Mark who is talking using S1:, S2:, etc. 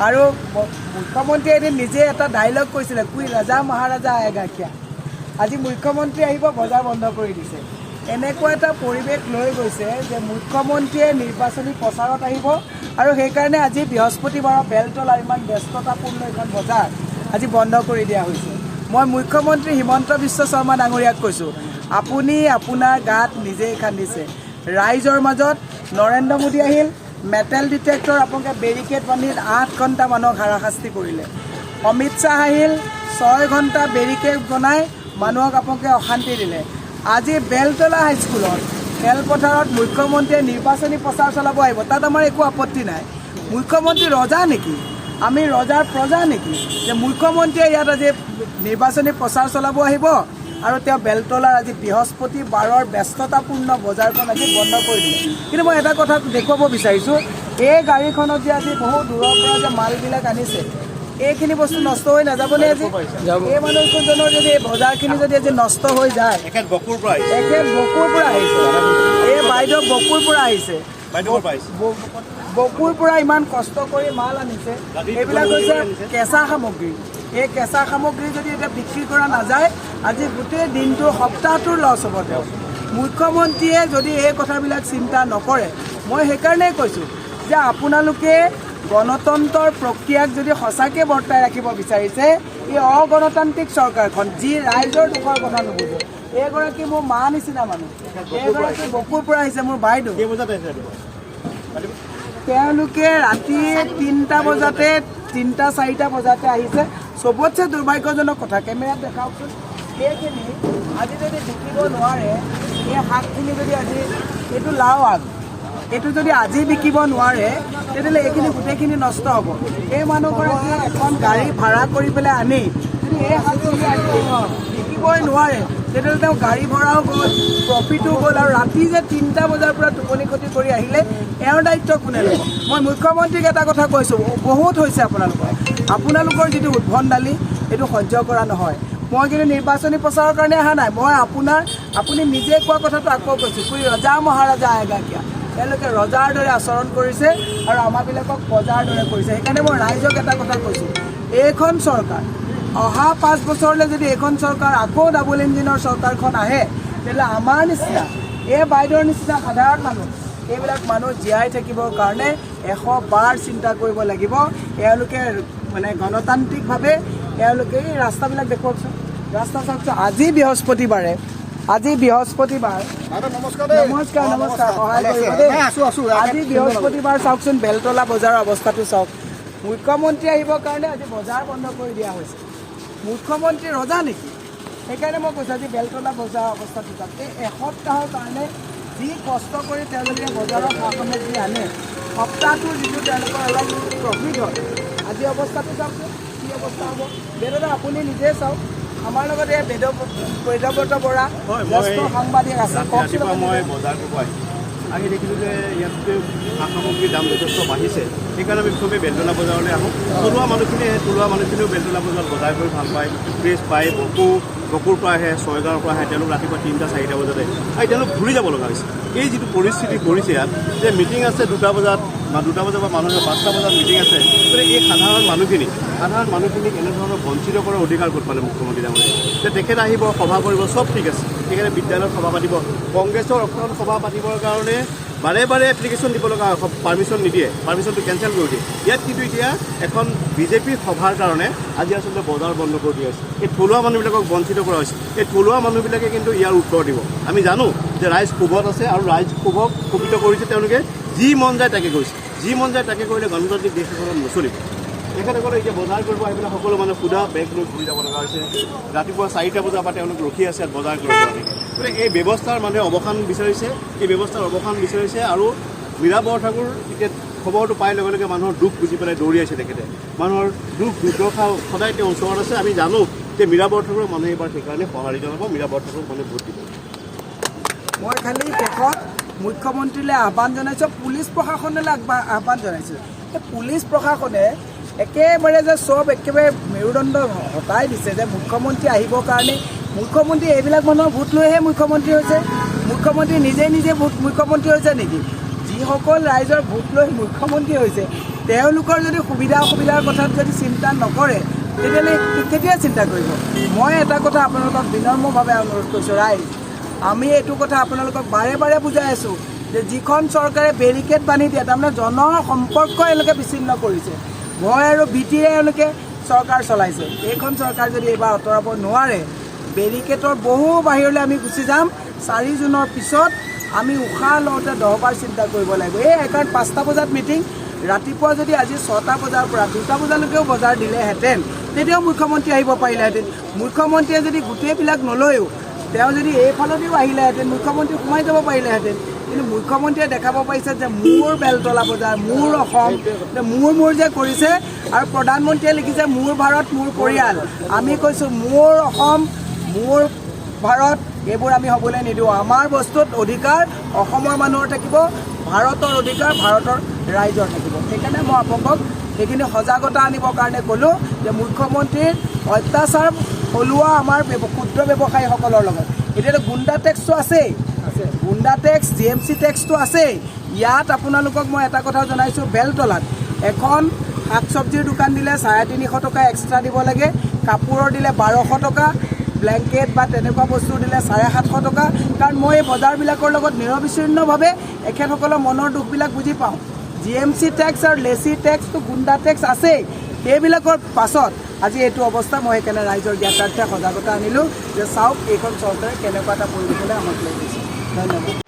S1: আৰু মুখ্যমন্ত্ৰীয়ে এদিন নিজে এটা ডাইলগ কৈছিলে, কুই ৰজা মহাৰাজা আয়েগা কিয়া। আজি মুখ্যমন্ত্ৰী আহিব, বজাৰ বন্ধ কৰি দিছে। এনেকুৱা এটা পৰিৱেশ লৈ গৈছে যে মুখ্যমন্ত্ৰীয়ে নিৰ্বাচনী প্ৰচাৰত আহিব আৰু সেইকাৰণে আজি বৃহস্পতিবাৰৰ বেলতলাৰ ইমান ব্যস্ততাপূৰ্ণ এখন বজাৰ আজি বন্ধ কৰি দিয়া হৈছে। মই মুখ্যমন্ত্ৰী হিমন্ত বিশ্ব শৰ্মা ডাঙৰীয়াক কৈছোঁ, আপুনি আপোনাৰ গাত নিজেই খান্দিছে। ৰাইজৰ মাজত নৰেন্দ্ৰ মোদী আহিল, মেটেল ডিটেক্টৰ আপোনালোকে বেৰিকেড বান্ধি 8 ঘণ্টা মানুহক হাৰাশাস্তি কৰিলে। অমিত শ্বাহ আহিল, 6 ঘণ্টা বেৰিকেড বনাই মানুহক আপোনালোকে অশান্তি দিলে। আজি বেলতলা হাইস্কুলত খেলপথাৰত মুখ্যমন্ত্ৰীয়ে নিৰ্বাচনী প্ৰচাৰ চলাব আহিব, তাত আমাৰ একো আপত্তি নাই। মুখ্যমন্ত্ৰী ৰজা নেকি? আমি ৰজাৰ প্ৰজা নেকি যে মুখ্যমন্ত্ৰীয়ে ইয়াত আজি নিৰ্বাচনী প্ৰচাৰ চলাব আহিব আৰু তেওঁ বেলতলাৰ আজি বৃহস্পতিবাৰৰ ব্যস্ততাপূৰ্ণ বজাৰখন আজি বন্ধ কৰি দিলে। কিন্তু মই এটা কথা দেখুৱাব বিচাৰিছোঁ, এই গাড়ীখনত যে আজি বহু দূৰৰ পৰা যে মালবিলাক আনিছে, এইখিনি বস্তু নষ্ট হৈ নাযাবনে? আজি এই মানুহজনৰ যদি এই বজাৰখিনি যদি আজি নষ্ট হৈ যায়, এখেত বকুৰ পৰা আহিছে, এই বাইদেউ বকুৰ পৰা আহিছে, বকুৰ পৰা ইমান কষ্ট কৰি মাল আনিছে, এইবিলাক হৈছে কেঁচা সামগ্ৰী। এই কেঁচা সামগ্ৰী যদি এতিয়া বিক্ৰী কৰা নাযায়, আজি গোটেই দিনটোৰ সপ্তাহটোৰ লছ হ'ব। তেওঁ মুখ্যমন্ত্ৰীয়ে যদি এই কথাবিলাক চিন্তা নকৰে, মই সেইকাৰণেই কৈছোঁ যে আপোনালোকে গণতন্ত্ৰৰ প্ৰক্ৰিয়াক যদি সঁচাকৈ বৰ্তাই ৰাখিব বিচাৰিছে, এই অগণতান্ত্ৰিক চৰকাৰখন যি ৰাইজৰ দুখৰ কথা নুবুজে। এইগৰাকী মোৰ মা নিচিনা মানুহ, এইগৰাকী বকুৰ পৰা আহিছে, মোৰ বাইদেউ। তেওঁলোকে ৰাতি 3টা বজাতে 3-4টা বজাতে আহিছে। চবতছে দুৰ্ভাগ্যজনক কথা, কেমেৰাত দেখাওকচোন, এইখিনি আজি যদি বিকিব নোৱাৰে, এই শাকখিনি যদি আজি, এইটো লাও আগ, এইটো যদি আজি বিকিব নোৱাৰে, তেতিয়াহ'লে এইখিনি গোটেইখিনি নষ্ট হ'ব। এই মানুহগৰাকীয়ে এখন গাড়ী ভাড়া কৰি পেলাই আনি যদি এই শাকখিনি আজি বিকিবই নোৱাৰে, তেতিয়াহ'লে তেওঁ গাড়ী ভড়াও গ'ল, প্ৰফিটো গ'ল, আৰু ৰাতি যে 3টা বজাৰ পৰা টোপনি ক্ষতি কৰি আহিলে, এওঁৰ দায়িত্ব কোনে ল'ব? মই মুখ্যমন্ত্ৰীক এটা কথা কৈছোঁ, বহুত হৈছে আপোনালোকৰ যিটো উদ্ভণ্ডালি, এইটো সহ্য কৰা নহয়। মই কিন্তু নিৰ্বাচনী প্ৰচাৰৰ কাৰণে অহা নাই, মই আপুনি নিজে কোৱা কথাটো আকৌ কৈছোঁ, কুই ৰজা মহাৰাজা আয়েগা কিয়া। তেওঁলোকে ৰজাৰ দৰে আচৰণ কৰিছে আৰু আমাৰবিলাকক প্ৰজাৰ দৰে কৰিছে। সেইকাৰণে মই ৰাইজক এটা কথা কৈছোঁ, এইখন চৰকাৰ অহা 5 বছৰলৈ যদি এইখন চৰকাৰ আকৌ ডাবল ইঞ্জিনৰ চৰকাৰখন আহে, তেতিয়াহ'লে আমাৰ নিচিনা, এই বাইদেউৰ নিচিনা সাধাৰণ মানুহ, এইবিলাক মানুহ জীয়াই থাকিবৰ কাৰণে 100 বাৰ চিন্তা কৰিব লাগিব। এওঁলোকে মানে গণতান্ত্ৰিকভাৱে এওঁলোকে এই ৰাস্তাবিলাক দেখুৱাওকচোন, ৰাস্তা চাওকচোন। আজি বৃহস্পতিবাৰ, নমস্কাৰ, সহায় কৰিব দেই। আজি বৃহস্পতিবাৰ, চাওকচোন বেলতলা বজাৰৰ অৱস্থাটো চাওক। মুখ্যমন্ত্ৰী আহিবৰ কাৰণে আজি বজাৰ বন্ধ কৰি দিয়া হৈছে। মুখ্যমন্ত্ৰী ৰজা নেকি? সেইকাৰণে মই কৈছোঁ, আজি বেলতলা বজাৰৰ অৱস্থাটো চাওক। এই এসপ্তাহৰ কাৰণে যি কষ্ট কৰি তেওঁলোকে বজাৰৰ সা সামগ্ৰী আনে, সপ্তাহটোৰ যিটো তেওঁলোকৰ অলপ প্ৰফিট হয়, আজি অৱস্থাটো চাওকচোন কি অৱস্থা হ'ব। বেদদা আপুনি নিজে চাওক, আমাৰ লগত এই বেদব্ৰত বৰা জ্যেষ্ঠ সাংবাদিক আছে।
S2: মই বজাৰ কৰিব আহি দেখিলোঁ যে ইয়াতে সা সামগ্ৰীৰ দাম যথেষ্ট বাঢ়িছে। সেইকাৰণে আমি চবেই বেলতলা বজাৰলৈ আহোঁ। থলুৱা মানুহখিনিও বেলতলা বজাৰত বজাৰ কৰি ভাল পায়, ফ্ৰেছ পায়। বকুৰ পৰা আহে, 6 গাঁৱৰ পৰা আহে, তেওঁলোক ৰাতিপুৱা 3-4টা বজাতে আৰু তেওঁলোক ঘূৰি যাব লগা হৈছে। এই যিটো পৰিস্থিতি কৰিছে ইয়াত, যে মিটিং আছে 2টা বজাত বা 2টা বজাৰ পৰা মানুহে 5টা বজাত মিটিং আছে, গতিকে এই সাধাৰণ মানুহখিনিক এনেধৰণৰ বঞ্চিত কৰাৰ অধিকাৰ ক'ত পালে মুখ্যমন্ত্ৰী ডাঙৰীয়াই? যে তেখেত আহিব, সভা কৰিব, চব ঠিক আছে, সেইকাৰণে বিদ্যালয়ত সভা পাতিব, কংগ্ৰেছৰ এখন সভা পাতিবৰ কাৰণে বাৰে বাৰে এপ্লিকেশ্যন দিব লগা হয়, পাৰ্মিশ্যন নিদিয়ে, পাৰ্মিশ্যনটো কেঞ্চেল কৰি দিয়ে। ইয়াত কিন্তু এতিয়া এখন বিজেপিৰ সভাৰ কাৰণে আজি আচলতে বজাৰ বন্ধ কৰি দিয়া হৈছে। এই থলুৱা মানুহবিলাকক বঞ্চিত কৰা হৈছে। এই থলুৱা মানুহবিলাকে কিন্তু ইয়াৰ উত্তৰ দিব। আমি জানো যে ৰাইজ ক্ষোভত আছে আৰু ৰাইজ ক্ষোভক ক্ষোভিত কৰিছে। তেওঁলোকে যি মন যায় তাকে কৰিছে, যি মন যায় তাকে কৰিলে গণতান্ত্ৰিক দেশ এখনত নচলিব। তেখেতসকলে এতিয়া বজাৰ কৰিব আহি পেলাই সকলো মানুহ সুধা বেগ লৈ ঘূৰি যাব লগা হৈছে। ৰাতিপুৱা 4টা বজাৰ পৰা তেওঁলোক ৰখি আছে ইয়াত বজাৰ কৰিব কাৰণে। গতিকে এই ব্যৱস্থাৰ মানুহে অৱসান বিচাৰিছে, আৰু মীৰা বৰঠাকুৰ এতিয়া খবৰটো পাই লগে লগে মানুহৰ দুখ বুজি পেলাই দৌৰি আহিছে। তেখেতে মানুহৰ দুখ দুৰ্দশা সদায় তেওঁ ওচৰত আছে। আমি জানো যে মীৰা বৰঠাকুৰৰ মানুহে এইবাৰ সেইকাৰণে সঁহাৰি জনাব, মীৰা বৰঠাকুৰক মানুহে ভোট দিব।
S1: মই খালি শেষত মুখ্যমন্ত্ৰীলৈ আহ্বান জনাইছোঁ, পুলিচ প্ৰশাসনলৈ আহ্বান জনাইছোঁ। এই পুলিচ প্ৰশাসনে একেবাৰে যে একেবাৰে মেৰুদণ্ড হটাই দিছে যে মুখ্যমন্ত্ৰী আহিবৰ কাৰণে। মুখ্যমন্ত্ৰী এইবিলাক মানুহৰ ভোট লৈহে মুখ্যমন্ত্ৰী হৈছে। মুখ্যমন্ত্ৰী নিজে মুখ্যমন্ত্ৰী হৈছে নেকি? যিসকল ৰাইজৰ ভোট লৈ মুখ্যমন্ত্ৰী হৈছে, তেওঁলোকৰ যদি সুবিধা অসুবিধাৰ কথাত যদি চিন্তা নকৰে তেতিয়াহ'লে কেতিয়া চিন্তা কৰিব? মই এটা কথা আপোনালোকক বিনম্ৰভাৱে অনুৰোধ কৰিছোঁ, ৰাইজ, আমি এইটো কথা আপোনালোকক বাৰে বাৰে বুজাই আছোঁ যে যিখন চৰকাৰে বেৰিকেড বান্ধি দিয়ে, তাৰমানে জনসম্পৰ্ক এওঁলোকে বিচ্ছিন্ন কৰিছে, ভয় আৰু ভীতিৰে এওঁলোকে চৰকাৰ চলাইছে। এইখন চৰকাৰ যদি এইবাৰ আঁতৰাব নোৱাৰে, বেৰিকেডৰ বহু বাহিৰলৈ আমি গুচি যাম। 4 জুনৰ পিছত আমি উশাহ লওঁতে 10 বাৰ চিন্তা কৰিব লাগিব। সেইকাৰণে 5টা বজাত মিটিং, ৰাতিপুৱা যদি আজি 6টা বজাৰ পৰা 2টা বজালৈকেও বজাৰ দিলেহেঁতেন তেতিয়াও মুখ্যমন্ত্ৰী আহিব পাৰিলেহেঁতেন। মুখ্যমন্ত্ৰীয়ে যদি গোটেইবিলাক নলৈও তেওঁ যদি এইফালেদিও আহিলেহেঁতেন, মুখ্যমন্ত্ৰী সোমাই যাব পাৰিলেহেঁতেন। কিন্তু মুখ্যমন্ত্ৰীয়ে দেখাব পাৰিছে যে মোৰ বেলতলা বজাৰ, মোৰ অসম, মোৰ যে কৰিছে। আৰু প্ৰধানমন্ত্ৰীয়ে লিখিছে মোৰ ভাৰত মোৰ পৰিয়াল। আমি কৈছোঁ মোৰ অসম মোৰ ভাৰত, এইবোৰ আমি হ'বলৈ নিদিওঁ। আমাৰ বস্তুত অধিকাৰ অসমৰ মানুহৰ থাকিব, ভাৰতৰ অধিকাৰ ভাৰতৰ ৰাইজৰ থাকিব। সেইকাৰণে মই আপোনালোকক সেইখিনি সজাগতা আনিবৰ কাৰণে ক'লোঁ যে মুখ্যমন্ত্ৰীৰ অত্যাচাৰ থলুৱা আমাৰ ক্ষুদ্ৰ ব্যৱসায়ীসকলৰ লগত। এতিয়াতো গুণ্ডা টেক্সটো আছেই, গুণ্ডা টেক্স, GMC টেক্সটো আছেই। ইয়াত আপোনালোকক মই এটা কথা জনাইছোঁ, বেলতলাত এখন শাক চব্জিৰ দোকান দিলে 350 টকা এক্সট্ৰা দিব লাগে, কাপোৰৰ দিলে 1200 টকা, ব্লেংকেট বা তেনেকুৱা বস্তু দিলে 750 টকা। কাৰণ মই এই বজাৰবিলাকৰ লগত নিৰবিচ্ছিন্নভাৱে এখেতসকলৰ মনৰ দুখবিলাক বুজি পাওঁ। GMC টেক্স আৰু লেচি টেক্সটো গুণ্ডা টেক্স আছেই। সেইবিলাকৰ পাছত আজি এইটো অৱস্থা। মই সেইকাৰণে ৰাইজৰ জ্ঞাতাৰ্থে সজাগতা আনিলোঁ যে চাওক এইখন চৰকাৰে কেনেকুৱা এটা পৰিৱেশলৈ আমাক লৈ গৈছে। ধন্যবাদ।